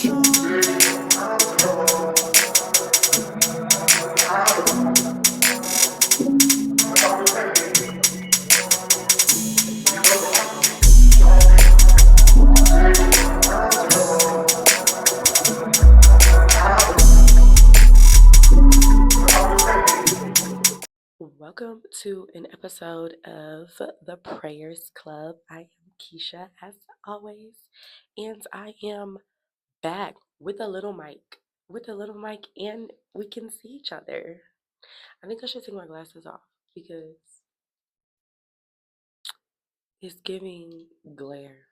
Welcome to an episode of the Prayers Club. I am Keisha, as always, and I am back with a little mic. And we can see each other. I think I should take my glasses off because it's giving glare.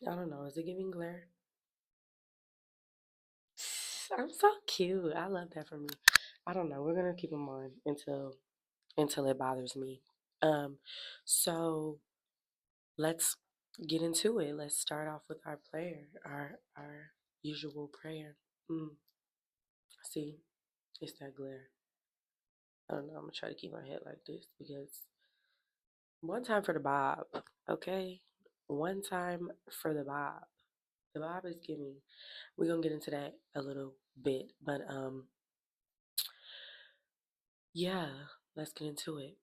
I don't know, is it giving glare? I'm so cute. I love that for me. I don't know. We're gonna keep them on until it bothers me. Um, so let's get into it. Let's start off with our prayer, our usual prayer. See, it's that glare. I don't know. I'm gonna try to keep my head like this because one time for the bob, okay? One time for the bob. The bob is giving. We're gonna get into that a little bit, but yeah, let's get into it.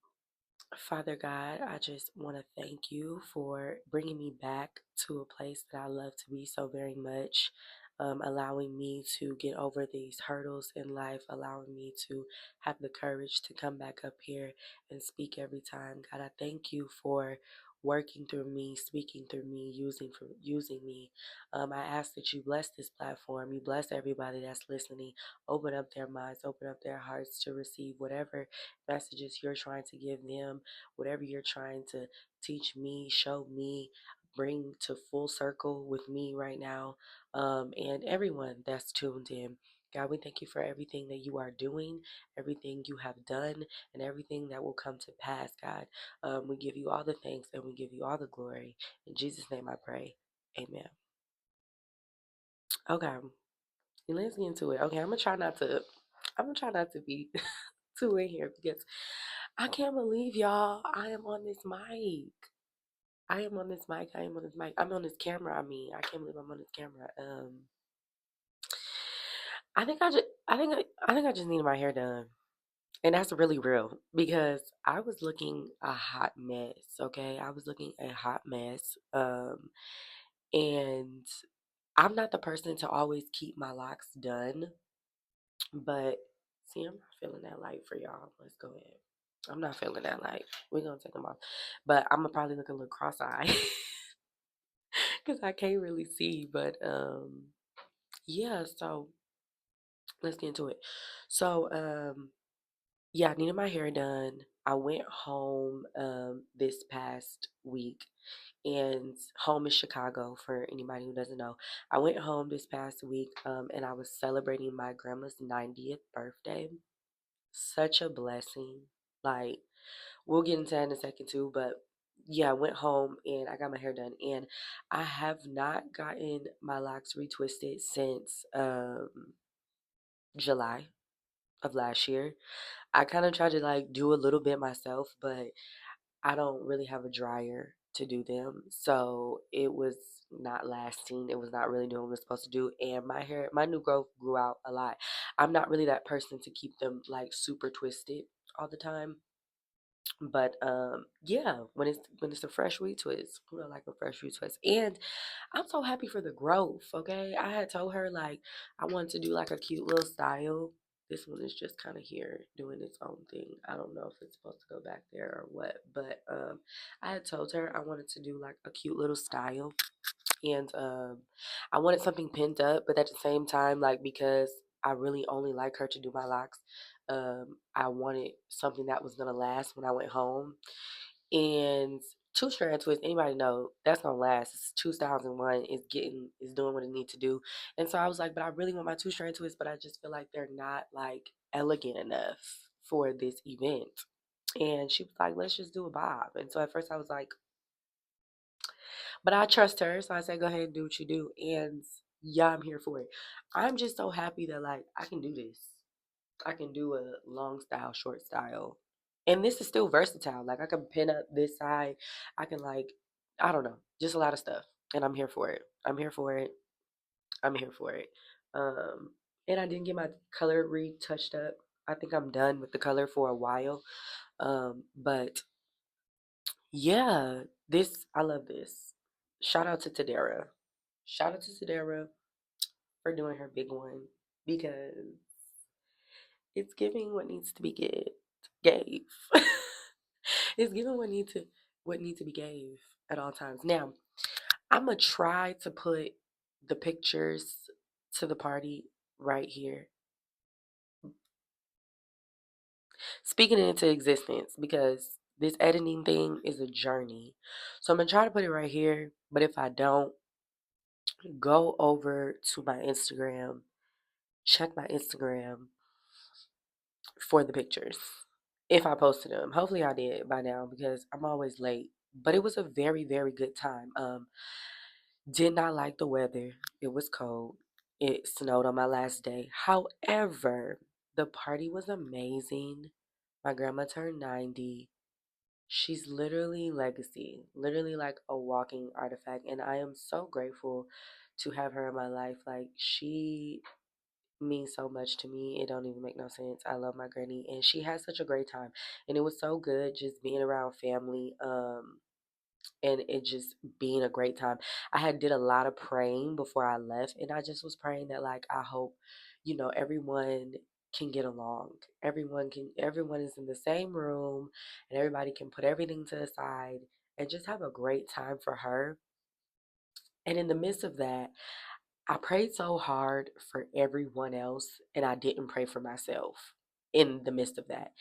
Father God, I just want to thank you for bringing me back to a place that I love to be so very much, allowing me to get over these hurdles in life, allowing me to have the courage to come back up here and speak every time. God, I thank you for working through me, speaking through me, using me. I ask that you bless this platform. You bless everybody that's listening. Open up their minds, open up their hearts to receive whatever messages you're trying to give them, whatever you're trying to teach me, show me, bring to full circle with me right now, and everyone that's tuned in. God, we thank you for everything that you are doing, everything you have done, and everything that will come to pass, God. We give you all the thanks and we give you all the glory. In Jesus' name I pray. Amen. Okay, let's get into it. Okay, I'm gonna try not to be too in here because I can't believe y'all. I am on this mic. I am on this mic. I am on this mic. I'm on this camera. I mean, I can't believe I'm on this camera. I think I just needed my hair done, and that's really real because I was looking a hot mess. Okay, I was looking a hot mess. And I'm not the person to always keep my locks done, but see, I'm not feeling that light for y'all. Let's go ahead. I'm not feeling that light. We're gonna take them off, but I'm gonna probably look a little cross-eyed because I can't really see. But yeah. So let's get into it. So yeah, I needed my hair done. I went home this past week, and home is Chicago for anybody who doesn't know. I went home this past week and I was celebrating my grandma's 90th birthday. Such a blessing. Like, we'll get into that in a second too, but yeah, I went home and I got my hair done, and I have not gotten my locks retwisted since July of last year. I kind of tried to like do a little bit myself, but I don't really have a dryer to do them. So it was not lasting. It was not really doing what it was supposed to do. And my new growth grew out a lot. I'm not really that person to keep them like super twisted all the time. But yeah, when it's a fresh retwist, who don't like a fresh retwist? And I'm so happy for the growth. Okay, I had told her like I wanted to do like a cute little style. This one is just kind of here doing its own thing. I don't know if it's supposed to go back there or what, but I had told her I wanted to do like a cute little style, and I wanted something pinned up, but at the same time, like because I really only like her to do my locks, I wanted something that was gonna last when I went home. And two strand twist, anybody know that's gonna last. It's 2001. It's doing what it needs to do. And so I was like, but I really want my two strand twist, but I just feel like they're not like elegant enough for this event. And she was like, let's just do a bob. And so at first I was like, but I trust her, so I said, go ahead and do what you do. And yeah, I'm here for it. I'm just so happy that like I can do this. I can do a long style, short style. And this is still versatile. Like I can pin up this side. I can like, I don't know, just a lot of stuff. And I'm here for it. I'm here for it. I'm here for it. And I didn't get my color retouched up. I think I'm done with the color for a while. But yeah, this I love this. Shout out to Tadera. Shout out to Tadera for doing her big one because it's giving what needs to be gave. It's giving what needs to be gave at all times. Now, I'm gonna try to put the pictures to the party right here, speaking it into existence because this editing thing is a journey. So I'm gonna try to put it right here, but if I don't, go over to my Instagram, check my Instagram for the pictures. If I posted them. Hopefully I did by now because I'm always late. But it was a very, very good time. Did not like the weather. It was cold. It snowed on my last day. However, the party was amazing. My grandma turned 90. She's literally legacy, literally like a walking artifact. And I am so grateful to have her in my life. Like, she means so much to me. It don't even make no sense. I love my granny, and she had such a great time. And it was so good just being around family. And it just being a great time. I had did a lot of praying before I left, and I just was praying that like I hope, everyone can get along. Everyone is in the same room and everybody can put everything to the side and just have a great time for her. And in the midst of that, I prayed so hard for everyone else and I didn't pray for myself in the midst of that.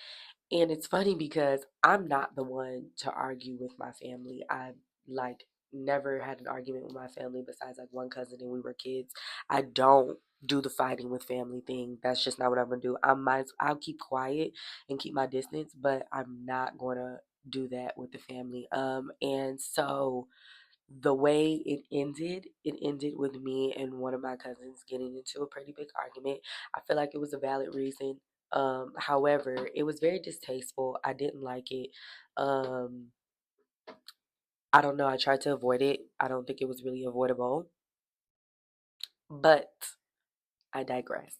And it's funny because I'm not the one to argue with my family. I like never had an argument with my family besides like one cousin and we were kids. I don't do the fighting with family thing. That's just not what I'm gonna do. I'll keep quiet and keep my distance, but I'm not gonna do that with the family. And so the way it ended with me and one of my cousins getting into a pretty big argument. I feel like it was a valid reason. However, it was very distasteful. I didn't like it. Um, I don't know. I tried to avoid it. I don't think it was really avoidable, but I digress.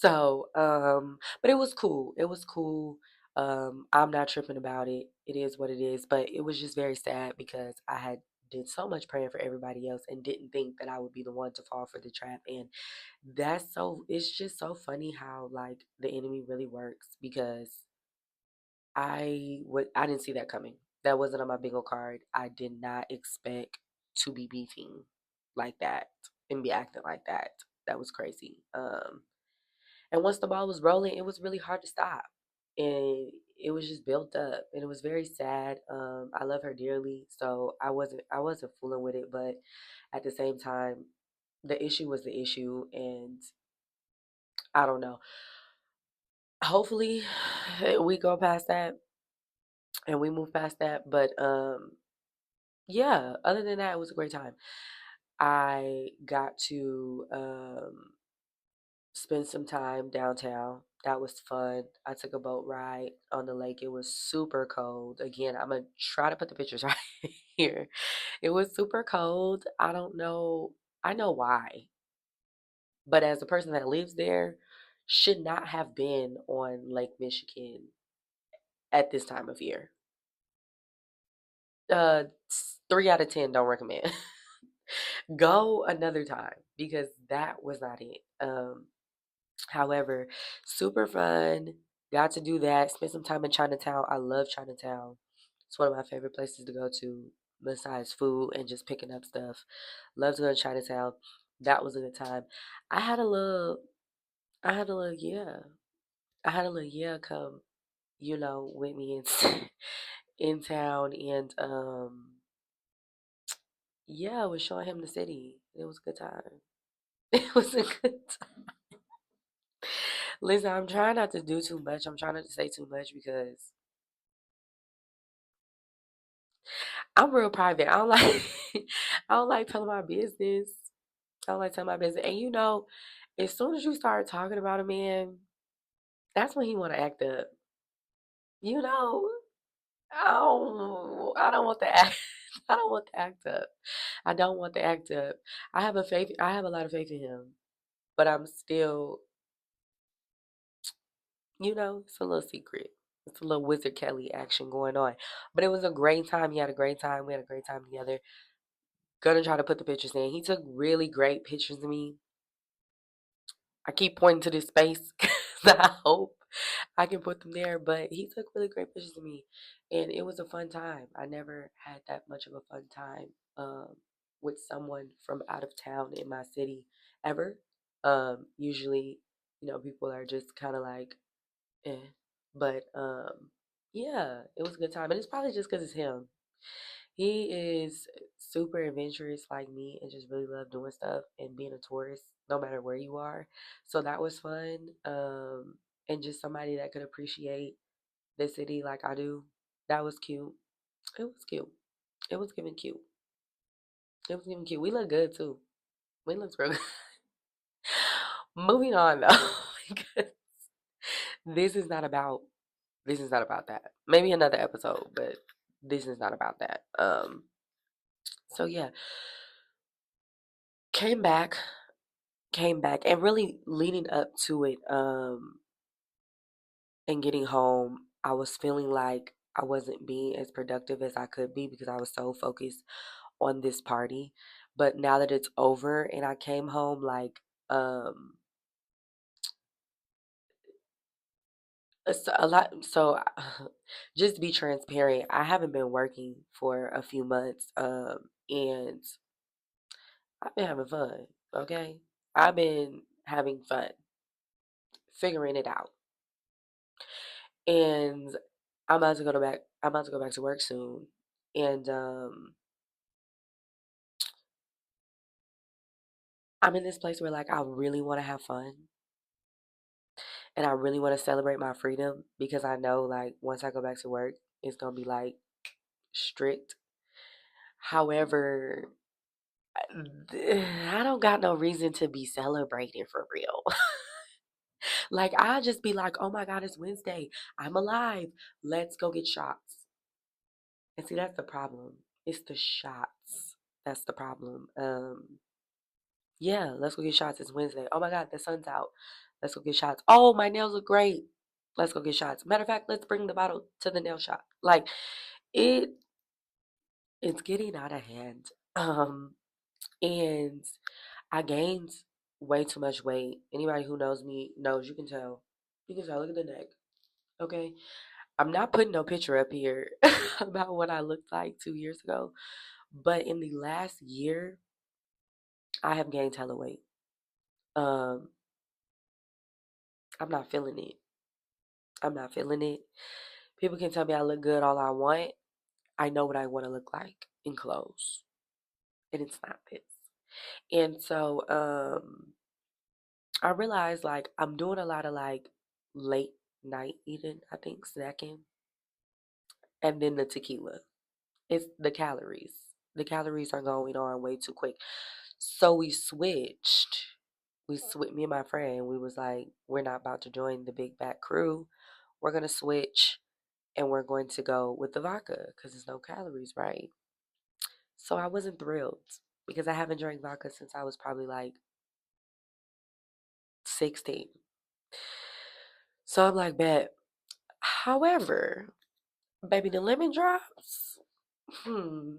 But it was cool. It was cool. I'm not tripping about it. It is what it is. But it was just very sad because I had did so much praying for everybody else and didn't think that I would be the one to fall for the trap. And it's just so funny how like the enemy really works because I didn't see that coming. That wasn't on my bingo card. I did not expect to be beefing like that and be acting like that. That was crazy. And once the ball was rolling, it was really hard to stop. And it was just built up and it was very sad. I love her dearly, so I wasn't fooling with it, but at the same time, the issue was the issue and I don't know. Hopefully we go past that and we move past that. But yeah, other than that, it was a great time. I got to spend some time downtown. That was fun. I took a boat ride on the lake. It was super cold. Again, I'm gonna try to put the pictures right here. It was super cold. I don't know. I know why, but as a person that lives there, should not have been on Lake Michigan at this time of year. 3 out of 10 don't recommend. Go another time because that was not it. However, super fun. Got to do that. Spent some time in Chinatown. I love Chinatown. It's one of my favorite places to go to besides food and just picking up stuff. Love to go to Chinatown. That was a good time. I had a little, I had a little, yeah. I had a little, yeah, come, with me in, in town. And, yeah, I was showing him the city. It was a good time. It was a good time. Listen, I'm trying not to do too much. I'm trying not to say too much because I'm real private. I don't like I don't like telling my business. I don't like telling my business. And as soon as you start talking about a man, that's when he want to act up. You know, I don't want that. I don't want to act up. I don't want to act up. I have a lot of faith in him, but I'm still, it's a little secret. It's a little Wizard Kelly action going on. But it was a great time. He had a great time. We had a great time together. Gonna try to put the pictures in. He took really great pictures of me. I keep pointing to this space because I hope I can put them there. But he took really great pictures of me, and it was a fun time. I never had that much of a fun time with someone from out of town in my city ever. Usually, people are just kind of like, eh. But yeah, it was a good time, and it's probably just because it's him. He is super adventurous like me and just really love doing stuff and being a tourist no matter where you are. So that was fun. And just somebody that could appreciate the city like I do. That was cute. It was cute. It was giving cute. It was giving cute. We look good too. We look real good. Moving on though. Because this is not about this is not about that. Maybe another episode, but this is not about that. So yeah, came back came back and really leading up to it and getting home, I was feeling like I wasn't being as productive as I could be because I was so focused on this party. But now that it's over and I came home, like um it's a lot. So just to be transparent, I haven't been working for a few months, and I've been having fun. Okay, I've been having fun figuring it out. And I'm about to go to back. I'm about to go back to work soon, and I'm in this place where like I really want to have fun, and I really want to celebrate my freedom because I know like once I go back to work, it's gonna be like strict. However, I don't got no reason to be celebrating for real. Like I just be like, oh my God, it's Wednesday. I'm alive. Let's go get shots. And see, that's the problem. It's the shots. That's the problem. Yeah, let's go get shots. It's Wednesday. Oh my God, the sun's out. Let's go get shots. Oh, my nails look great. Let's go get shots. Matter of fact, let's bring the bottle to the nail shop. Like it it's getting out of hand. And I gained way too much weight. Anybody who knows me knows you can tell. You can tell. Look at the neck. Okay. I'm not putting no picture up here about what I looked like 2 years ago. But in the last year, I have gained hella weight. Um, I'm not feeling it. I'm not feeling it. People can tell me I look good all I want. I know what I want to look like in clothes, and it's not this. And so, I realized like I'm doing a lot of like late night eating, I think, snacking, and then the tequila. It's the calories. The calories are going on way too quick. So we switched. Me and my friend, we was like, we're not about to join the big back crew. We're gonna switch and we're going to go with the vodka because there's no calories, right? So I wasn't thrilled because I haven't drank vodka since I was probably like 16. So I'm like, bet. However, baby, the lemon drops, hmm,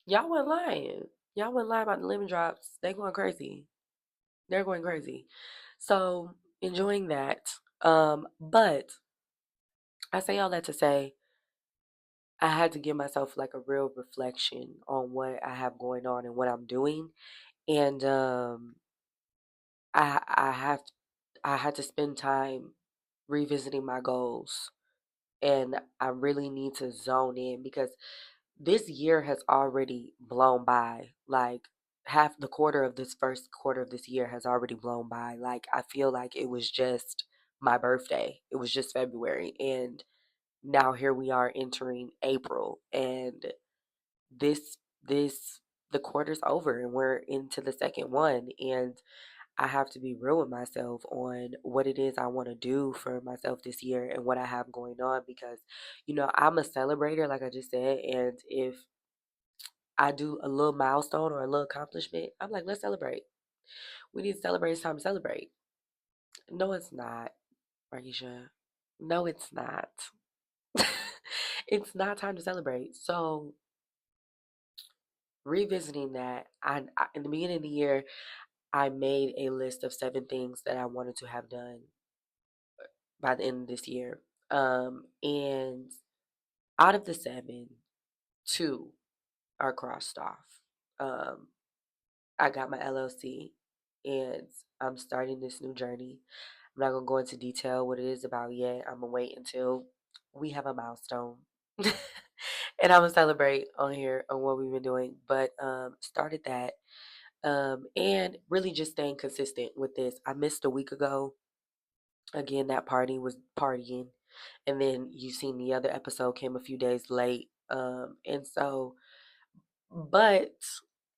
y'all wasn't lying. Y'all wasn't lying about the lemon drops. They going crazy. They're going crazy. So enjoying that. But I say all that to say I had to give myself like a real reflection on what I have going on and what I'm doing. And I have I had to spend time revisiting my goals, and I really need to zone in because this year has already blown by. Like half the quarter of this first quarter of this year has already blown by. Like I feel like it was just my birthday. It was just February, and now here we are entering April, and this this the quarter's over and we're into the second one, and I have to be real with myself on what it is I want to do for myself this year and what I have going on because, I'm a celebrator, like I just said. And if I do a little milestone or a little accomplishment, I'm like, let's celebrate. We need to celebrate. It's time to celebrate. No, it's not, Markeisha. No, it's not. It's not time to celebrate. So revisiting that, I in the beginning of the year, I made a list of 7 things that I wanted to have done by the end of this year. And out of the 7, 2 are crossed off. Um, I got my LLC and I'm starting this new journey. I'm not gonna go into detail what it is about yet. I'm gonna wait until we have a milestone. And I'm gonna celebrate on here on what we've been doing. But started that. And really just staying consistent with this. I missed a week ago. Again, that party was partying. And then you seen the other episode came a few days late. And so but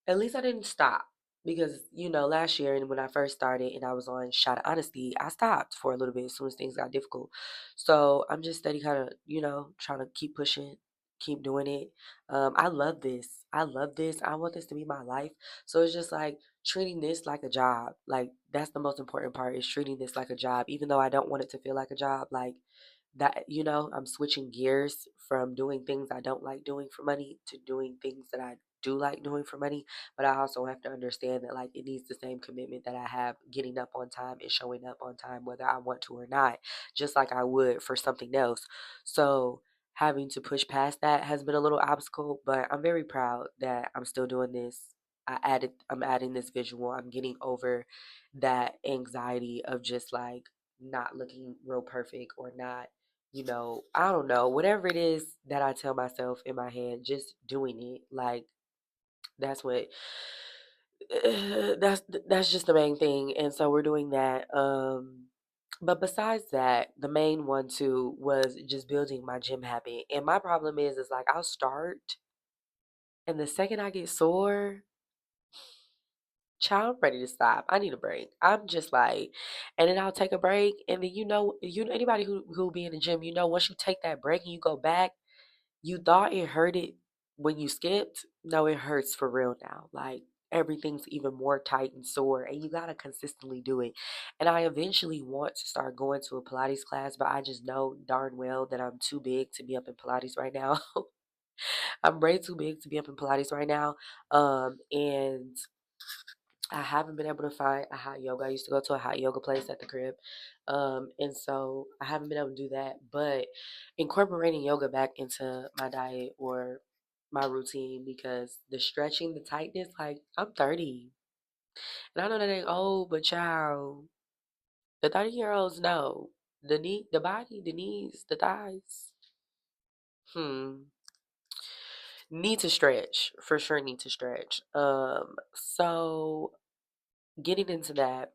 at least I didn't stop because, last year and when I first started and I was on Shot of Honesty, I stopped for a little bit as soon as things got difficult. So I'm just steady kind of, trying to keep pushing, keep doing it. I love this. I love this. I want this to be my life. So it's just like treating this like a job. Like that's the most important part is treating this like a job, even though I don't want it to feel like a job. Like that, I'm switching gears from doing things I don't like doing for money to doing things that I do like doing for money, but I also have to understand that like it needs the same commitment that I have getting up on time and showing up on time whether I want to or not, just like I would for something else. So having to push past that has been a little obstacle, but I'm very proud that I'm still doing this. I'm adding this visual. I'm getting over that anxiety of just like not looking real perfect or not, I don't know, whatever it is that I tell myself in my head, just doing it. Like that's what that's just the main thing. And so we're doing that. But besides that, the main one too was just building my gym habit. And my problem is like I'll start and the second I get sore, child, I'm ready to stop. I need a break. I'm just like, and then I'll take a break, and then anybody who be in the gym, once you take that break and you go back, you thought it hurted when you skipped. No, it hurts for real now. Like everything's even more tight and sore, and you gotta consistently do it. And I eventually want to start going to a Pilates class, but I just know darn well that I'm too big to be up in Pilates right now. I'm way too big to be up in Pilates right now. And I haven't been able to find a hot yoga. I used to go to a hot yoga place at the crib. And so I haven't been able to do that. But incorporating yoga back into my diet or my routine because the stretching, the tightness, like I'm 30. And I know that ain't old, but child, the 30-year-olds know. The body, the knees, the thighs. Hmm. Need to stretch. For sure need to stretch. So getting into that,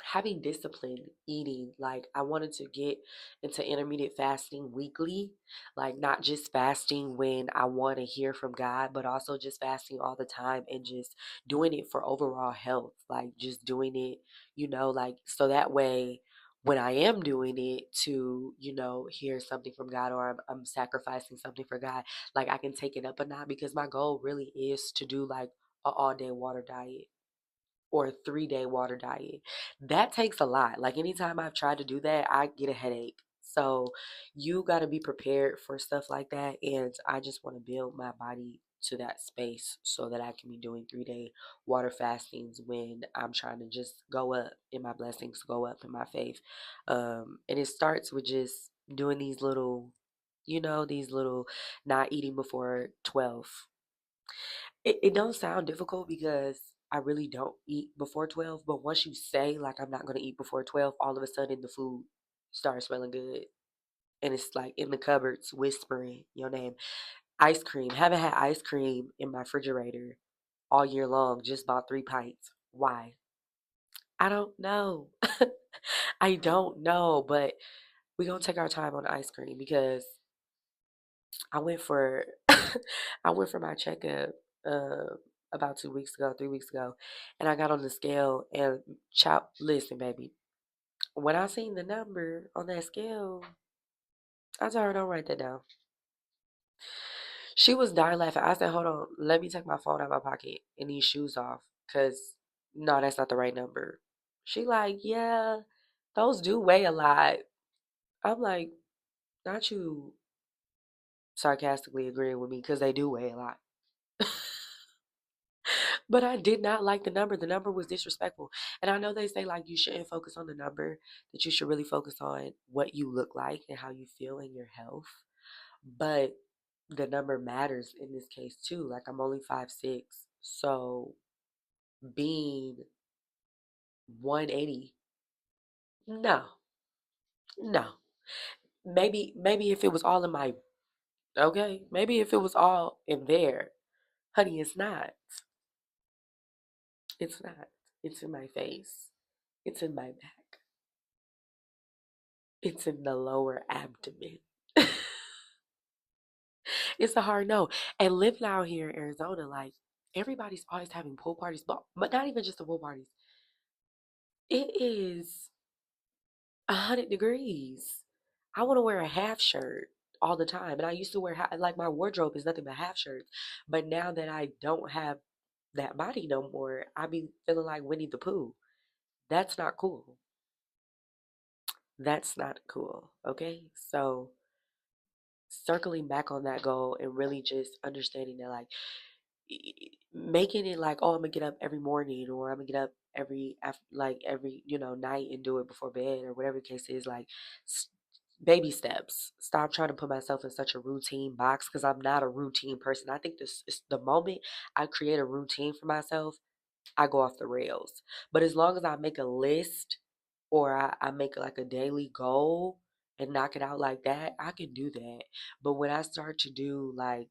having disciplined eating, like I wanted to get into intermediate fasting weekly, like not just fasting when I want to hear from God, but also just fasting all the time and just doing it for overall health, like just doing it, like so that way when I am doing it to, hear something from God or I'm sacrificing something for God, like I can take it up a notch because my goal really is to do like a all day water diet or a 3-day water diet. That takes a lot. Like anytime I've tried to do that, I get a headache. So you got to be prepared for stuff like that. And I just want to build my body to that space so that I can be doing 3-day water fastings when I'm trying to just go up in my blessings, go up in my faith. And it starts with just doing these little not eating before 12. It don't sound difficult because I really don't eat before 12, but once you say like I'm not gonna eat before 12, all of a sudden the food starts smelling good. And it's like in the cupboards whispering your name. Ice cream. Haven't had ice cream in my refrigerator all year long. Just bought 3 pints. Why? I don't know. I don't know, but we're gonna take our time on ice cream because I went for I went for my checkup uh, about 2 weeks ago, 3 weeks ago, and I got on the scale and listen, baby. When I seen the number on that scale, I told her don't write that down. She was dying laughing. I said, hold on, let me take my phone out of my pocket and these shoes off. Cause no, that's not the right number. She like, yeah, those do weigh a lot. I'm like, not you sarcastically agreeing with me because they do weigh a lot. But I did not like the number. The number was disrespectful. And I know they say like you shouldn't focus on the number, that you should really focus on what you look like and how you feel in your health. But the number matters in this case too. Like I'm only 5'6". So being 180, no, no. Maybe if it was all in my okay, maybe if it was all in there, honey, it's not. It's not. It's in my face. It's in my back. It's in the lower abdomen. It's a hard no. And living out here in Arizona, like everybody's always having pool parties, but not even just the pool parties. It is 100 degrees. I want to wear a half shirt all the time, and I used to wear like my wardrobe is nothing but half shirts. But now that I don't have that body no more, I be feeling like Winnie the Pooh. That's not cool. That's not cool. Okay, so circling back on that goal and really just understanding that like making it like, oh, I'm gonna get up every morning, or I'm gonna get up every night and do it before bed, or whatever the case is. Like baby steps. Stop trying to put myself in such a routine box because I'm not a routine person. I think this is the moment I create a routine for myself, I go off the rails. But as long as I make a list, or I make like a daily goal and knock it out like that, I can do that. But when I start to do like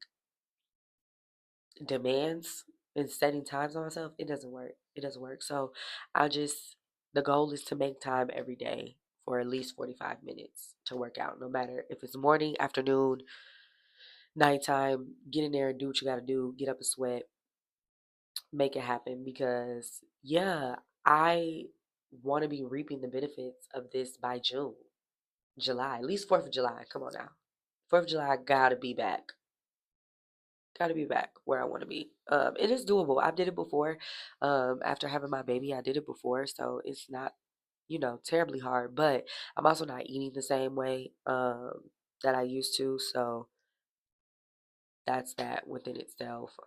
demands and setting times on myself, it doesn't work. It doesn't work. So I just, the goal is to make time every day for at least 45 minutes to work out, no matter if it's morning, afternoon, nighttime. Get in there and do what you got to do. Get up and sweat, make it happen because, yeah, I want to be reaping the benefits of this by June, July, at least 4th of July. Come on now. 4th of July, I gotta be back. Gotta be back where I want to be. It is doable. I did it before. After having my baby, I did it before, so it's not, terribly hard. But I'm also not eating the same way that I used to, so that's that within itself.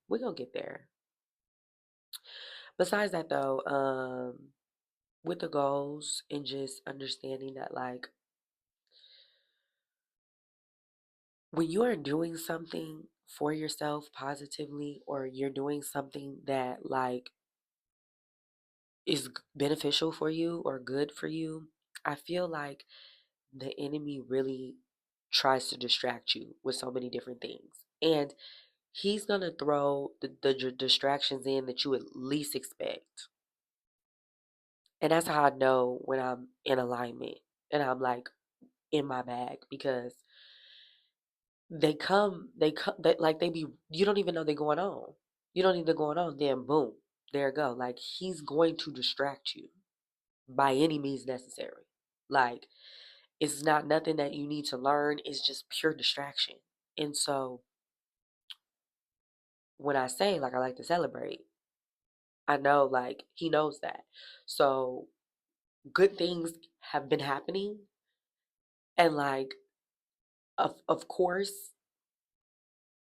We're gonna get there. Besides that, though, with the goals and just understanding that, like, when you are doing something for yourself positively, or you're doing something that, like, is beneficial for you or good for you, I feel like the enemy really tries to distract you with so many different things. And he's going to throw the distractions in that you at least expect. And that's how I know when I'm in alignment and I'm like in my bag, because they be, you don't even know they're going on. You don't know they're going on, then boom, there you go. Like he's going to distract you by any means necessary. Like it's not nothing that you need to learn, it's just pure distraction. And so when I say like I like to celebrate, I know like he knows that. So good things have been happening, and like of course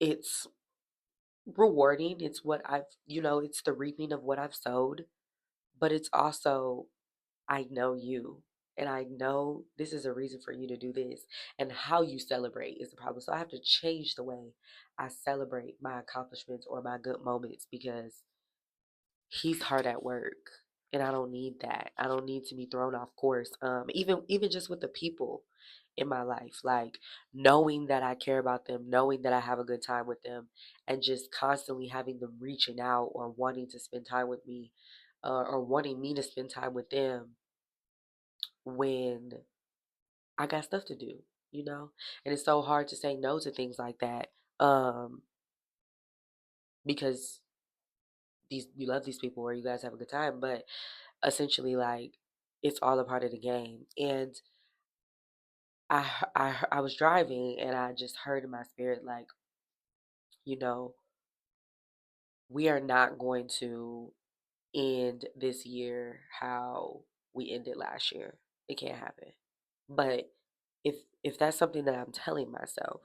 it's rewarding. It's what it's the reaping of what I've sowed, but it's also I know you, and I know this is a reason for you to do this, and how you celebrate is the problem. So I have to change the way I celebrate my accomplishments or my good moments, because he's hard at work, and I don't need that. I don't need to be thrown off course. Even just with the people in my life, like knowing that I care about them, knowing that I have a good time with them, and just constantly having them reaching out or wanting to spend time with me, or wanting me to spend time with them when I got stuff to do, you know? And it's so hard to say no to things like that, because these you love these people or you guys have a good time, but essentially like it's all a part of the game. And I was driving and I just heard in my spirit like you know, we are not going to end this year how we ended last year. It can't happen. But if that's something that I'm telling myself,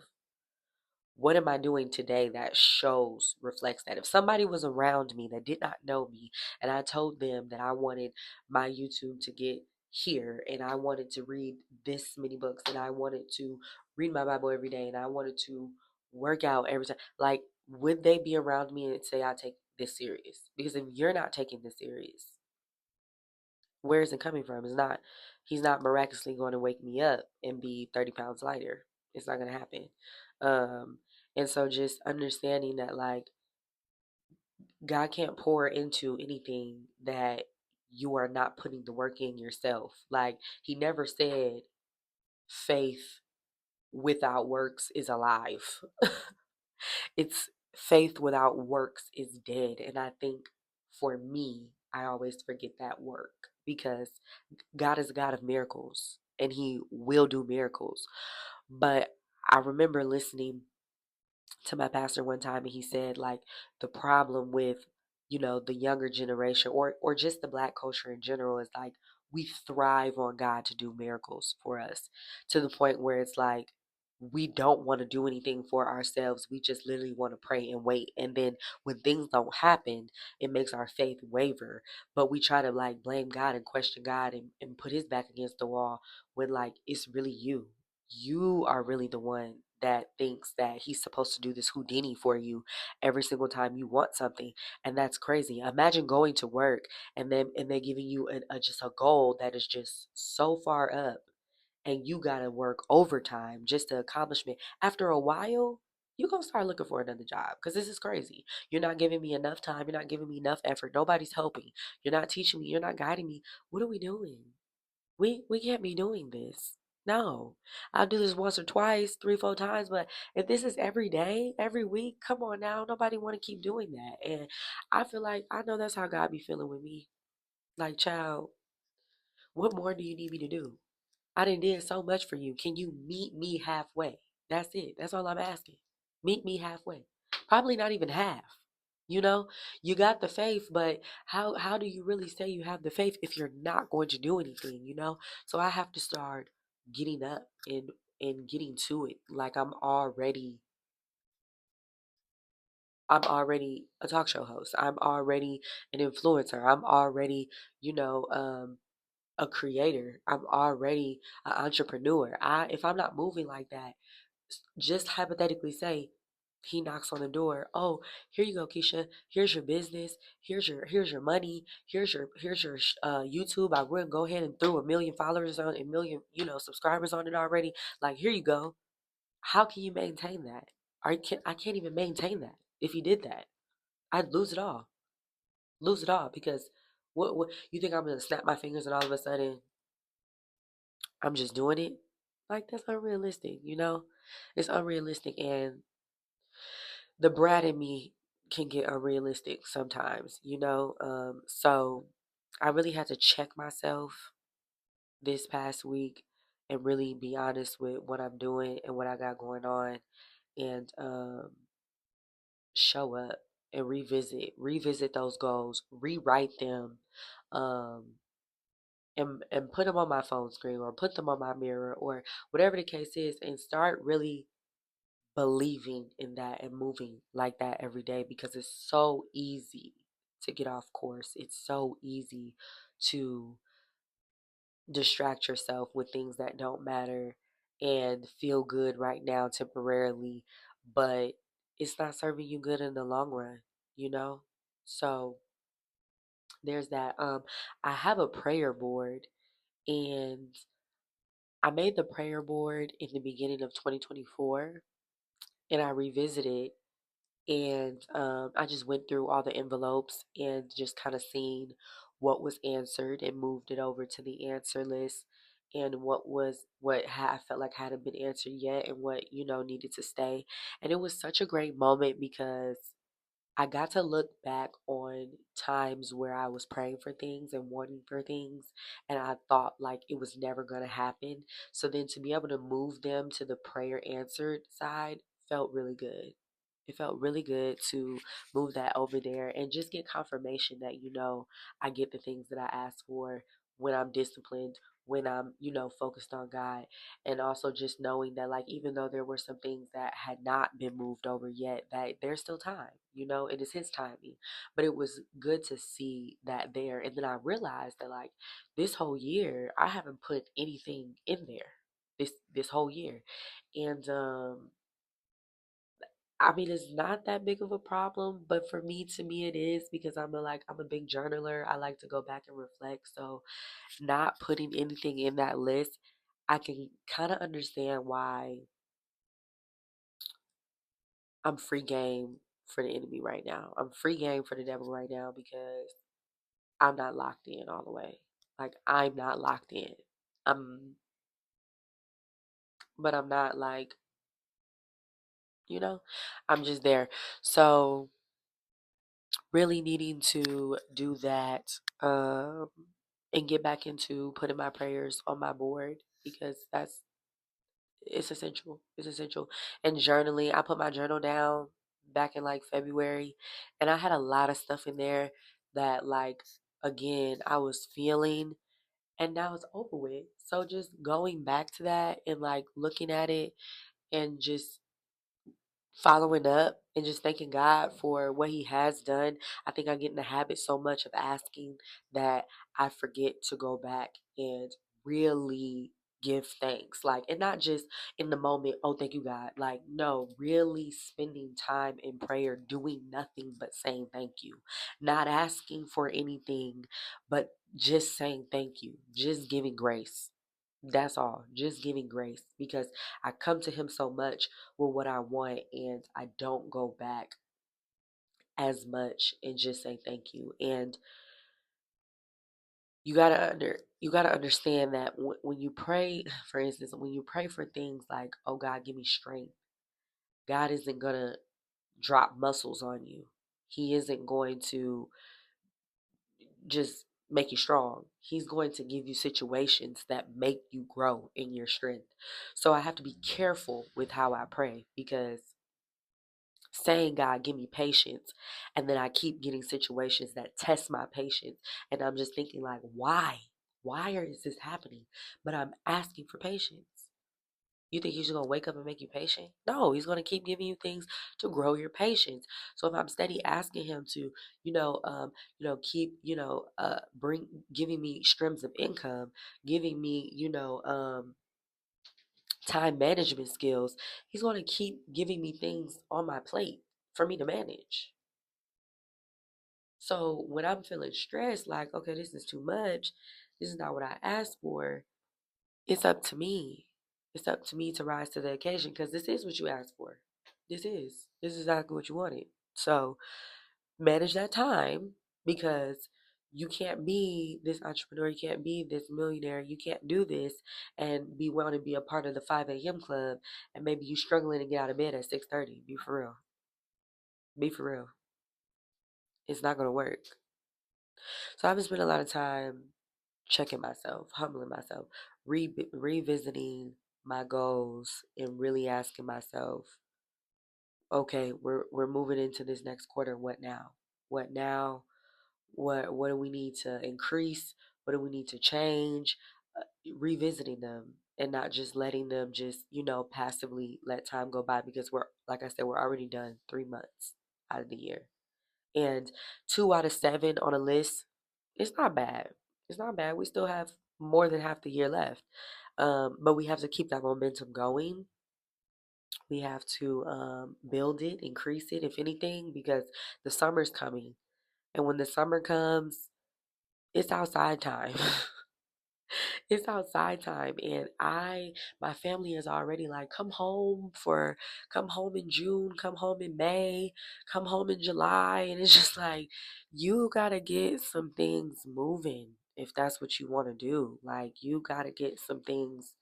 what am I doing today that shows, reflects that? If somebody was around me that did not know me and I told them that I wanted my YouTube to get here and I wanted to read this many books and I wanted to read my Bible every day and I wanted to work out every time, like, would they be around me and say I take this serious? Because if you're not taking this serious, where is it coming from? He's not miraculously going to wake me up and be 30 pounds lighter. It's not going to happen. Um, and so just understanding that, like, God can't pour into anything that you are not putting the work in yourself. Like, he never said faith without works is alive. It's faith without works is dead. And I think for me, I always forget that work because God is a God of miracles and he will do miracles. But I remember listening to my pastor one time and he said, like, the problem with, the younger generation or just the black culture in general is like we thrive on God to do miracles for us to the point where it's like we don't want to do anything for ourselves. We just literally want to pray and wait. And then when things don't happen, it makes our faith waver. But we try to like blame God and question God and put his back against the wall when like it's really you. You are really the one that thinks that he's supposed to do this Houdini for you every single time you want something. And that's crazy. Imagine going to work and they're giving you just a goal that is just so far up and you gotta work overtime just to accomplishment. After a while, you're gonna start looking for another job because this is crazy. You're not giving me enough time, you're not giving me enough effort, nobody's helping, you're not teaching me, you're not guiding me. What are we doing? We can't be doing this. No. I'll do this once or twice, three, four times, but if this is every day, every week, come on now. Nobody want to keep doing that. And I feel like I know that's how God be feeling with me. Like, child, what more do you need me to do? I done did so much for you. Can you meet me halfway? That's it. That's all I'm asking. Meet me halfway. Probably not even half. You know, you got the faith, but how do you really say you have the faith if you're not going to do anything, So I have to start getting up and getting to it. Like I'm already a talk show host. I'm already an influencer. I'm already, you know, um a creator. I'm already an entrepreneur. If I'm not moving like that, just hypothetically say he knocks on the door. Oh, here you go, Keisha. Here's your business. Here's your money. Here's your YouTube. I wouldn't go ahead and throw a million followers on a million subscribers on it already. Like, here you go. How can you maintain that? I can't even maintain that. If you did that, I'd lose it all. Lose it all because what you think I'm gonna snap my fingers and all of a sudden I'm just doing it? Like, that's unrealistic. It's unrealistic, and the brat in me can get unrealistic sometimes. So I really had to check myself this past week and really be honest with what I'm doing and what I got going on and show up and revisit those goals, rewrite them, um, and put them on my phone screen or put them on my mirror or whatever the case is and start really believing in that and moving like that every day because it's so easy to get off course. It's so easy to distract yourself with things that don't matter and feel good right now temporarily, but it's not serving you good in the long run, you know? So there's that. I have a prayer board and I made the prayer board in the beginning of 2024 and I revisited and I just went through all the envelopes and just kind of seen what was answered and moved it over to the answer list and I felt like hadn't been answered yet and what needed to stay. And it was such a great moment because I got to look back on times where I was praying for things and wanting for things, and I thought like it was never going to happen. So then to be able to move them to the prayer answered side felt really good. It felt really good to move that over there and just get confirmation that, I get the things that I ask for when I'm disciplined, when I'm, focused on God. And also just knowing that, like, even though there were some things that had not been moved over yet, that there's still time, it is His timing. But it was good to see that there. And then I realized that, like, this whole year, I haven't put anything in there this whole year. And I mean, it's not that big of a problem, but for me, to me, it is because I'm a big journaler. I like to go back and reflect. So not putting anything in that list, I can kind of understand why I'm free game for the enemy right now. I'm free game for the devil right now because I'm not locked in all the way. Like, I'm not locked in. I'm, but I'm not like, you know, I'm just there. So really needing to do that, and get back into putting my prayers on my board because it's essential. It's essential. And journaling, I put my journal down back in like February, and I had a lot of stuff in there that, like, again, I was feeling, and now it's over with. So just going back to that and like looking at it and just following up and just thanking God for what He has done. I think I get in the habit so much of asking that I forget to go back and really give thanks. Like, and not just in the moment, oh, thank you, God. Like, no, really spending time in prayer, doing nothing but saying thank you, not asking for anything, but just saying thank you, just giving grace. That's all. Just giving grace because I come to Him so much with what I want, and I don't go back as much and just say thank you. And you gotta understand that when you pray, for instance, when you pray for things like, oh God, give me strength, God isn't gonna drop muscles on you. He isn't going to just make you strong. He's going to give you situations that make you grow in your strength. So I have to be careful with how I pray because saying, God, give me patience, and then I keep getting situations that test my patience, and I'm just thinking, like, why? Is this happening? But I'm asking for patience. You think He's just gonna wake up and make you patient? No, He's gonna keep giving you things to grow your patience. So if I'm steady asking Him to, keep, bring giving me streams of income, giving me, time management skills, He's gonna keep giving me things on my plate for me to manage. So when I'm feeling stressed, like, okay, this is too much, this is not what I asked for, it's up to me. It's up to me to rise to the occasion because this is what you asked for. This is exactly what you wanted. So manage that time because you can't be this entrepreneur, you can't be this millionaire, you can't do this and be want to be a part of the 5 a.m. club and maybe you struggling to get out of bed at 6:30. Be for real. Be for real. It's not gonna work. So I've been spending a lot of time checking myself, humbling myself, revisiting my goals, and really asking myself, okay, we're moving into this next quarter. What now? What now? What do we need to increase? What do we need to change? Revisiting them and not just letting them just passively let time go by because we're like I said, we're already done 3 months out of the year. And 2 out of 7 on a list, it's not bad. It's not bad. We still have more than half the year left. But we have to keep that momentum going. We have to build it, increase it, if anything, because the summer's coming. And when the summer comes, it's outside time. It's outside time. And my family is already like, come home in June, come home in May, come home in July. And it's just like, you gotta get some things moving if that's what you want to do. Like, you gotta get some things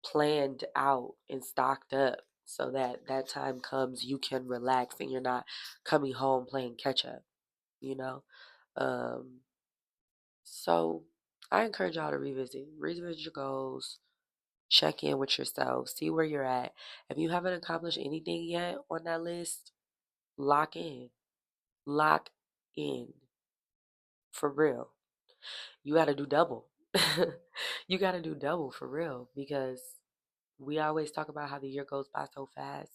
planned out and stocked up so that that time comes, you can relax and you're not coming home playing catch up, you know? Um, so I encourage y'all to revisit your goals, check in with yourself, see where you're at. If you haven't accomplished anything yet on that list, Lock in. Lock in. For real. You got to do double. You got to do double for real because we always talk about how the year goes by so fast,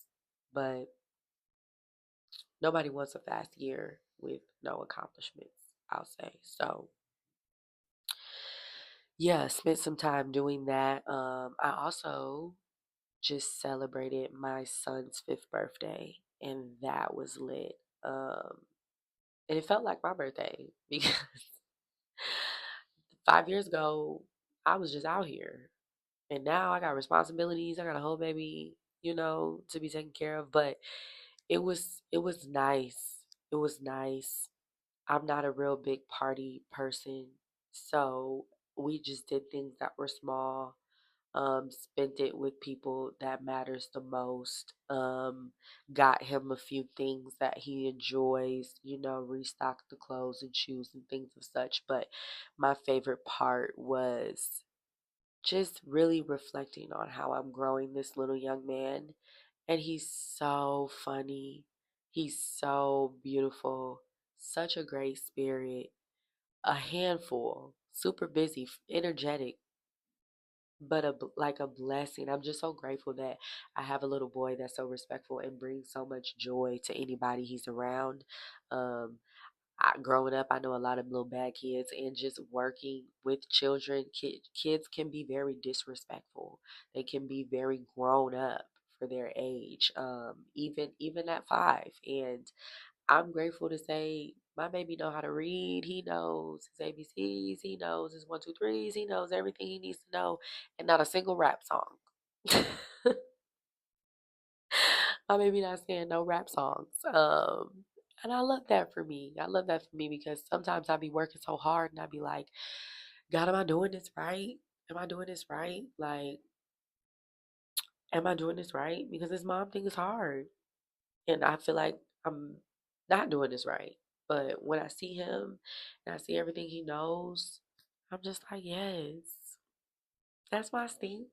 but nobody wants a fast year with no accomplishments, I'll say. So, yeah, spent some time doing that. I also just celebrated my son's fifth birthday, and that was lit. Um, and it felt like my birthday because 5 years ago, I was just out here. And now I got responsibilities. I got a whole baby, to be taken care of. But it was nice. It was nice. I'm not a real big party person. So we just did things that were small. Spent it with people that matters the most. Got him a few things that he enjoys, restocked the clothes and shoes and things of such. But my favorite part was just really reflecting on how I'm growing this little young man. And he's so funny. He's so beautiful. Such a great spirit. A handful. Super busy, energetic, but like a blessing. I'm just so grateful that I have a little boy that's so respectful and brings so much joy to anybody he's around. Um, Growing up, I know a lot of little bad kids, and just working with children, kids can be very disrespectful. They can be very grown up for their age, even at 5. And I'm grateful to say my baby know how to read. He knows his ABCs. He knows his one, two, threes. He knows everything he needs to know, and not a single rap song. My baby not saying no rap songs. And I love that for me. I love that for me because sometimes I be working so hard and I be like, God, am I doing this right? Am I doing this right? Like, am I doing this right? Because this mom thing is hard. And I feel like I'm not doing this right. But when I see him and I see everything he knows, I'm just like, yes, that's my stink.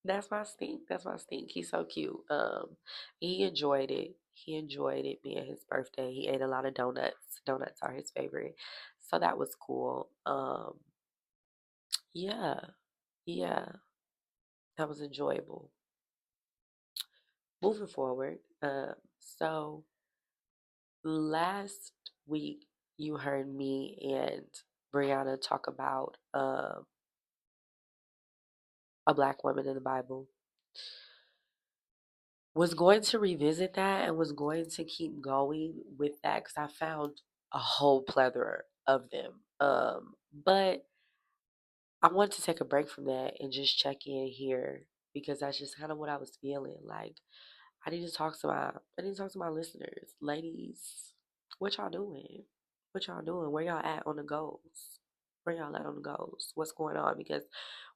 That's my stink. That's my stink. He's so cute. He enjoyed it. He enjoyed it being his birthday. He ate a lot of donuts. Donuts are his favorite. So that was cool. Yeah, yeah, that was enjoyable. Moving forward, so last week you heard me and Brianna talk about a black woman in the Bible. Was going to revisit that and was going to keep going with that because I found a whole plethora of them. But I wanted to take a break from that and just check in here because that's just kind of what I was feeling. Like I need to talk to my listeners. Ladies, what y'all doing? What y'all doing? Where y'all at on the goals? Where y'all at on the goals? What's going on? Because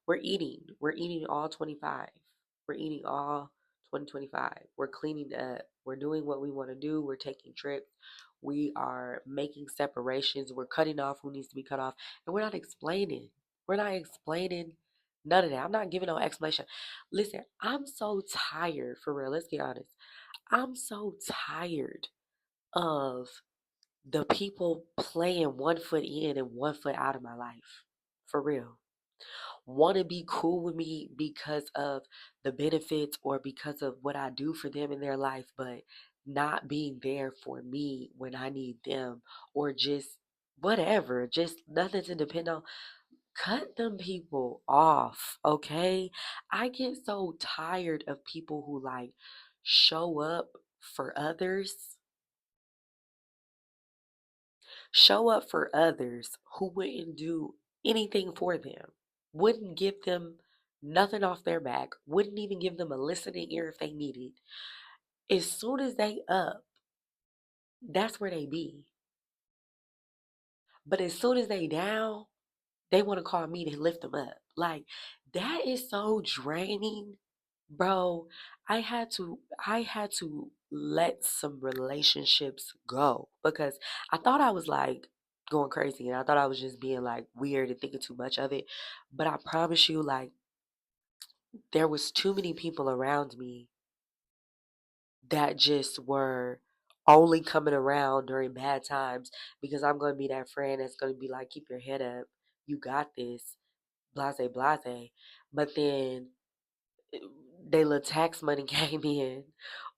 we're eating. We're eating all 25. We're eating all 2025. We're cleaning up. We're doing what we want to do. We're taking trips. We are making separations. We're cutting off who needs to be cut off. And we're not explaining. We're not explaining none of that. I'm not giving no explanation. Listen, I'm so tired, for real. Let's get honest. I'm so tired of the people playing one foot in and one foot out of my life. For real. Want to be cool with me because of the benefits or because of what I do for them in their life, but not being there for me when I need them or just whatever, just nothing to depend on. Cut them people off, okay? I get so tired of people who like show up for others, show up for others who wouldn't do anything for them, wouldn't give them nothing off their back, wouldn't even give them a listening ear if they needed. As soon as they up, that's where they be. But as soon as they down, they want to call me to lift them up. Like that is so draining, bro. I had to let some relationships go because I thought I was like going crazy and I thought I was just being like weird and thinking too much of it. But I promise you, like there was too many people around me that just were only coming around during bad times because I'm going to be that friend that's going to be like, keep your head up. You got this. Blase, blase. But then they little tax money came in,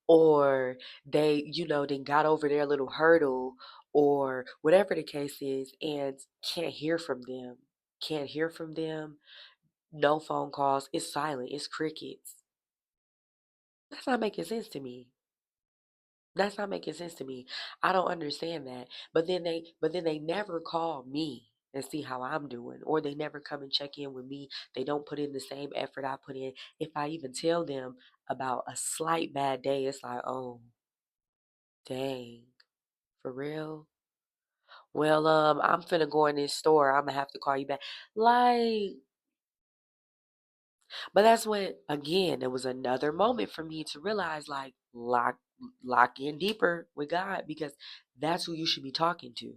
or they, then got over their little hurdle, or whatever the case is, and can't hear from them. Can't hear from them. No phone calls. It's silent. It's crickets. That's not making sense to me. That's not making sense to me. I don't understand that. But then they never call me and see how I'm doing, or they never come and check in with me. They don't put in the same effort I put in. If I even tell them about a slight bad day, it's like, "Oh, dang. For real? Well, I'm finna go in this store. I'm gonna have to call you back." Like, but that's when, again, it was another moment for me to realize, like, lock in deeper with God, because that's who you should be talking to.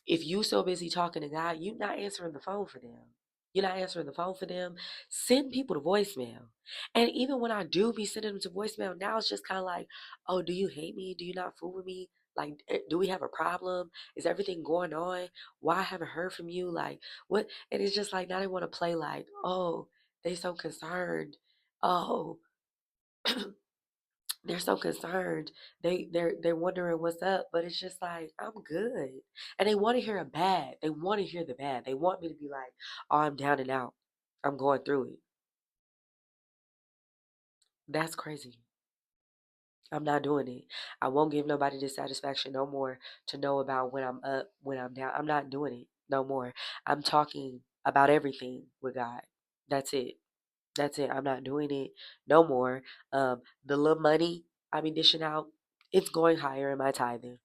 If you so busy talking to God, you're not answering the phone for them. You're not answering the phone for them. Send people to voicemail. And even when I do be sending them to voicemail, now it's just kind of like, oh, do you hate me? Do you not fool with me? Like, do we have a problem? Is everything going on? Why I haven't heard from you? Like, what? And it's just like, now they want to play like, oh, they so concerned. Oh, they're so concerned. They're wondering what's up, but it's just like, I'm good. And they want to hear a bad. They want to hear the bad. They want me to be like, oh, I'm down and out. I'm going through it. That's crazy. I'm not doing it. I won't give nobody the satisfaction no more to know about when I'm up, when I'm down. I'm not doing it no more. I'm talking about everything with God. That's it. That's it. I'm not doing it no more. The little money I be dishing out, it's going higher in my tithing.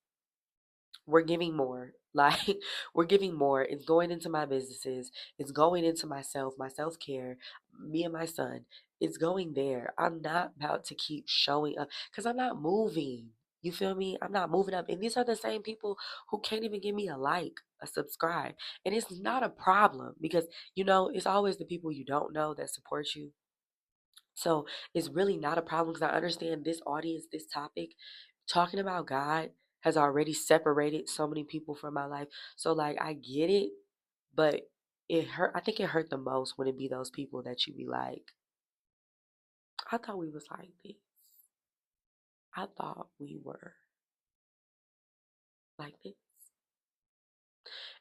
We're giving more. Like, we're giving more. It's going into my businesses. It's going into myself, my self care, me and my son. It's going there. I'm not about to keep showing up because I'm not moving. You feel me? I'm not moving up. And these are the same people who can't even give me a like, a subscribe. And it's not a problem because, it's always the people you don't know that support you. So it's really not a problem because I understand this audience, this topic, talking about God has already separated so many people from my life. So, like, I get it, but it hurt. I think it hurt the most when it be those people that you be like, I thought we was like this. I thought we were like this.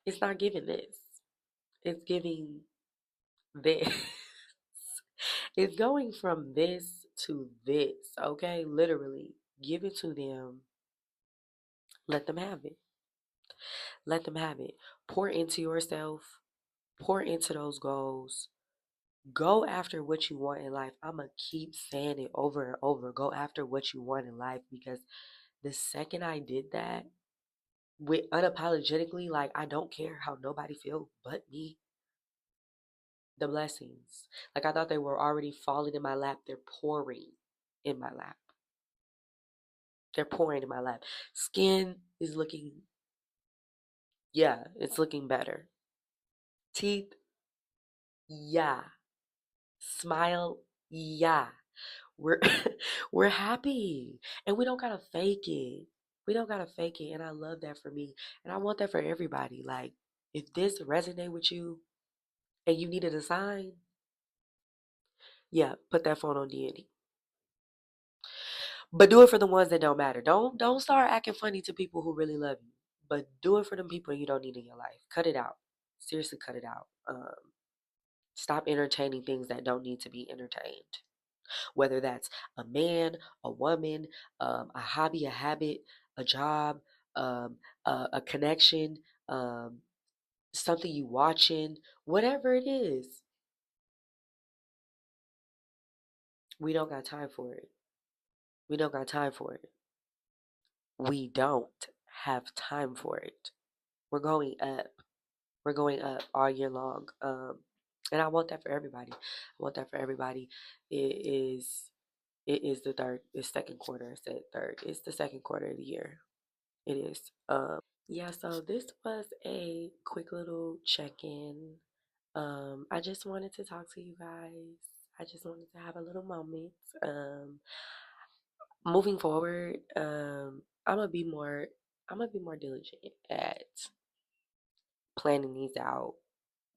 It's not giving this. It's giving this. It's going from this to this, okay? Literally. Give it to them. Let them have it. Let them have it. Pour into yourself. Pour into those goals. Go after what you want in life. I'm going to keep saying it over and over. Go after what you want in life, because the second I did that, with unapologetically, like, I don't care how nobody feel but me, the blessings. Like, I thought they were already falling in my lap. They're pouring in my lap. They're pouring in my lap. Skin is looking, yeah, it's looking better. Teeth, yeah. Smile, yeah. We're we're happy, and we don't gotta fake it. We don't gotta fake it, and I love that for me, and I want that for everybody. Like, if this resonate with you and you needed a sign, yeah, put that phone on D&D. But do it for the ones that don't matter. Don't start acting funny to people who really love you. But do it for them people you don't need in your life. Cut it out. Seriously, cut it out. Stop entertaining things that don't need to be entertained. Whether that's a man, a woman, a hobby, a habit, a job, a connection, um, something you watching, whatever it is, we don't got time for it. We don't got time for it. We don't have time for it. We're going up. We're going up all year long. And I want that for everybody. I want that for everybody. It is it is the third, it's second quarter. I said third. It's the second quarter of the year. It is. Yeah, so this was a quick little check-in. I just wanted to talk to you guys. I just wanted to have a little moment. Um, Moving forward, I'm gonna be more I'm gonna be more diligent at planning these out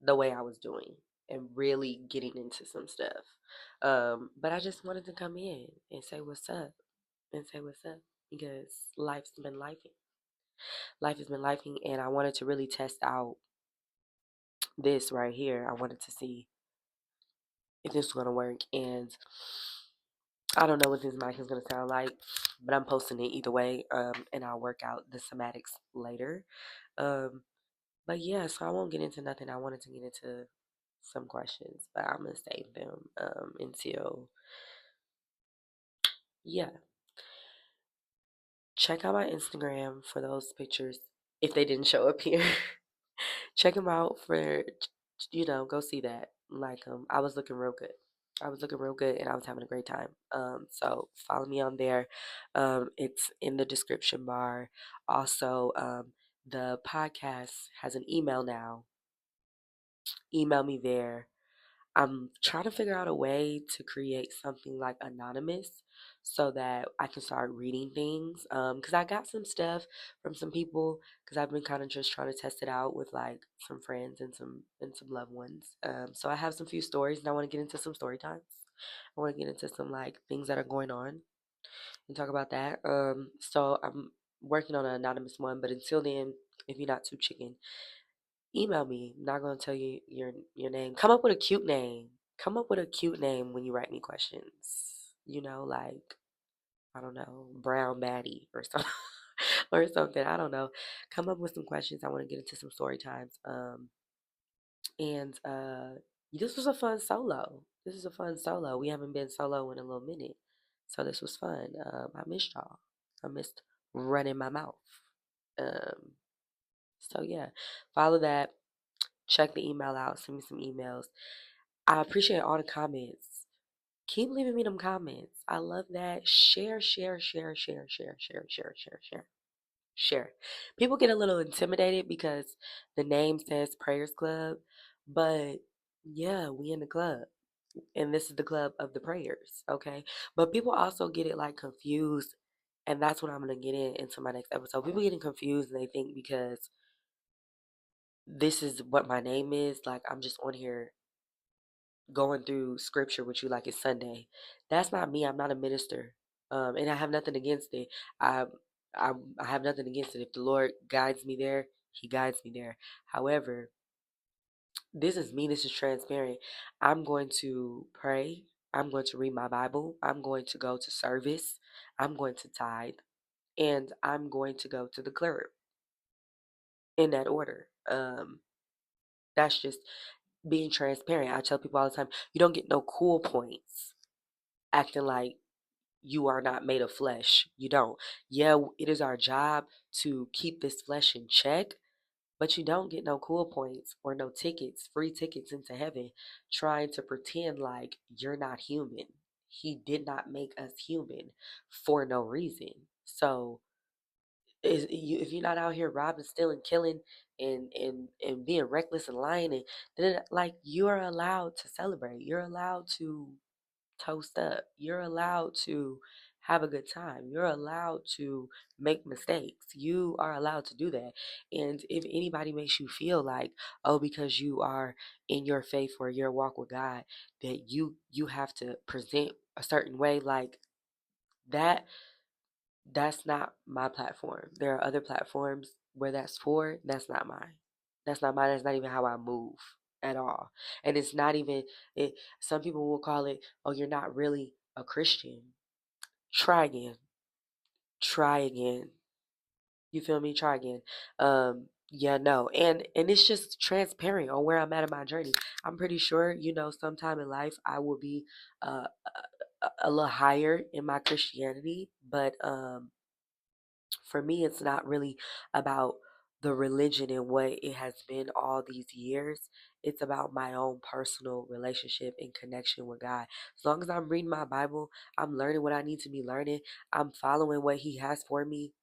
the way I was doing and really getting into some stuff. But I just wanted to come in and say what's up and say what's up because life's been lifing. Life has been lifing, and I wanted to really test out this right here. I wanted to see if this was gonna work, and I don't know what this mic is gonna sound like, but I'm posting it either way. And I'll work out the somatics later. Um, but yeah, so I won't get into nothing. I wanted to get into some questions, but I'm gonna save them until yeah. Check out my Instagram for those pictures if they didn't show up here. Check them out for go see that. Like I was looking real good. I was looking real good and I was having a great time. So follow me on there. It's in the description bar. Also, the podcast has an email now. Email me there. I'm trying to figure out a way to create something like anonymous so that I can start reading things. Because I got some stuff from some people because I've been kind of just trying to test it out with like some friends and some loved ones. So I have some few stories and I want to get into some story times. I want to get into some like things that are going on and talk about that. So I'm working on an anonymous one, but until then, if you're not too chicken, email me. I'm not gonna tell you your name. Come up with a cute name. Come up with a cute name when you write me questions. Like I don't know, Brown Maddie or something or something. I don't know. Come up with some questions. I want to get into some story times. And this was a fun solo. This is a fun solo. We haven't been solo in a little minute, so this was fun. I missed y'all. I missed running my mouth. Um, so yeah, follow that. Check the email out. Send me some emails. I appreciate all the comments. Keep leaving me them comments. I love that. Share, share, share, share, share, share, share, share, share. Share. People get a little intimidated because the name says Prayers Club, but yeah, we in the club. And this is the club of the prayers, okay? But people also get it like confused, and that's what I'm gonna get into my next episode. People getting confused and they think because this is what my name is, like I'm just on here going through scripture with you like it's Sunday. That's not me. I'm not a minister. And I have nothing against it. I, I have nothing against it. If the Lord guides me there, He guides me there. However, this is me. This is transparent. I'm going to pray. I'm going to read my Bible. I'm going to go to service. I'm going to tithe. And I'm going to go to the club in that order. That's just being transparent. I tell people all the time, you don't get no cool points acting like you are not made of flesh. You don't. Yeah, it is our job to keep this flesh in check, but you don't get no cool points or no tickets, free tickets into heaven, trying to pretend like you're not human. He did not make us human for no reason. So if you're not out here robbing, stealing, killing, and being reckless and lying, and then like you are allowed to celebrate. You're allowed to toast up. You're allowed to have a good time. You're allowed to make mistakes. You are allowed to do that. And if anybody makes you feel like, oh, because you are in your faith or your walk with God, that you have to present a certain way, like that, that's not my platform. There are other platforms where that's for. That's not mine. That's not mine. That's not even how I move at all. And it's not even it. Some people will call it, "Oh, you're not really a Christian." Try again. Try again. You feel me? Try again. Yeah, no. And it's just transparent on where I'm at in my journey. I'm pretty sure, sometime in life I will be a little higher in my Christianity, but for me, it's not really about the religion and what it has been all these years. It's about my own personal relationship and connection with God. As long as I'm reading my Bible, I'm learning what I need to be learning, I'm following what He has for me,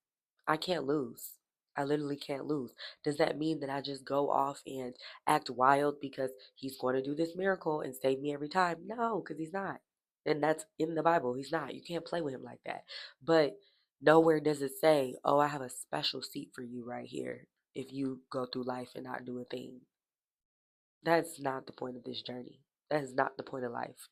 I can't lose. I literally can't lose. Does that mean that I just go off and act wild because He's going to do this miracle and save me every time? No, because He's not. And that's in the Bible. He's not. You can't play with Him like that. But Nowhere does it say, oh, I have a special seat for you right here if you go through life and not do a thing. That's not the point of this journey. That is not the point of life.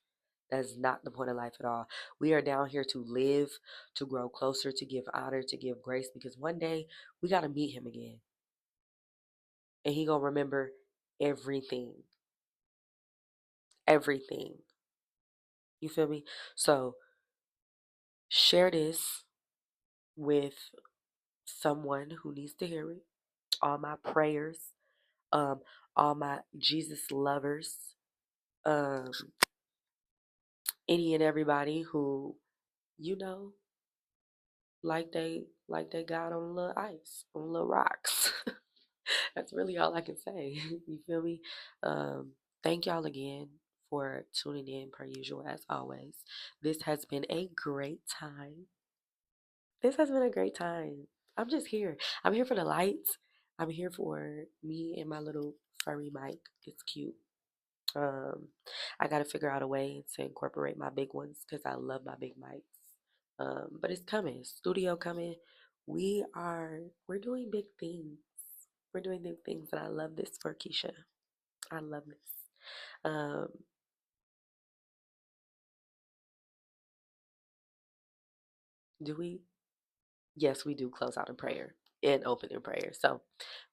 That is not the point of life at all. We are down here to live, to grow closer, to give honor, to give grace, because one day we got to meet him again. And he going to remember everything. Everything. You feel me? So share this with someone who needs to hear it. All my prayers, um, all my Jesus lovers, um, any and everybody who, you know, like they got on a little ice, on little rocks. That's really all I can say. You feel me? Thank y'all again for tuning in per usual as always. This has been a great time. This has been a great time. I'm just here. I'm here for the lights. I'm here for me and my little furry mic. It's cute. Um, I got to figure out a way to incorporate my big ones because I love my big mics. But it's coming. Studio coming. We're doing big things. We're doing big things, and I love this for Keisha. I love this. Um, do we? Yes, we do close out in prayer and open in prayer. So,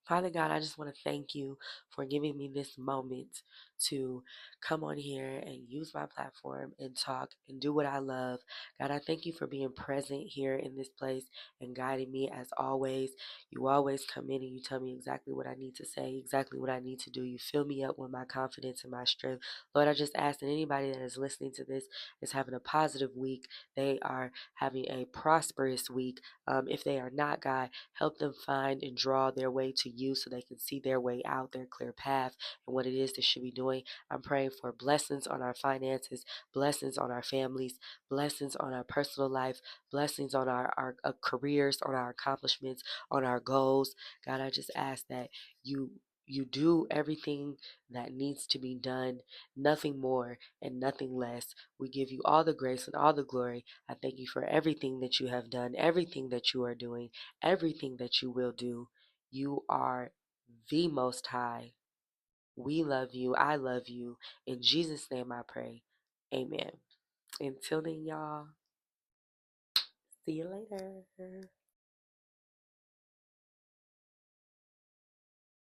Father God, I just want to thank you for giving me this moment to come on here and use my platform and talk and do what I love. God, I thank you for being present here in this place and guiding me as always. You always come in and you tell me exactly what I need to say, exactly what I need to do. You fill me up with my confidence and my strength. Lord, I just ask that anybody that is listening to this is having a positive week. They are having a prosperous week. If they are not, God, help them find and draw their way to you so they can see their way out, their clear path, and what it is they should be doing. I'm praying for blessings on our finances, blessings on our families, blessings on our personal life, blessings on our careers, on our accomplishments, on our goals. God, I just ask that you do everything that needs to be done, nothing more and nothing less. We give you all the grace and all the glory. I thank you for everything that you have done, everything that you are doing, everything that you will do. You are the Most High. We love you. I love you. In Jesus' name I pray. Amen. Until then, y'all, see you later.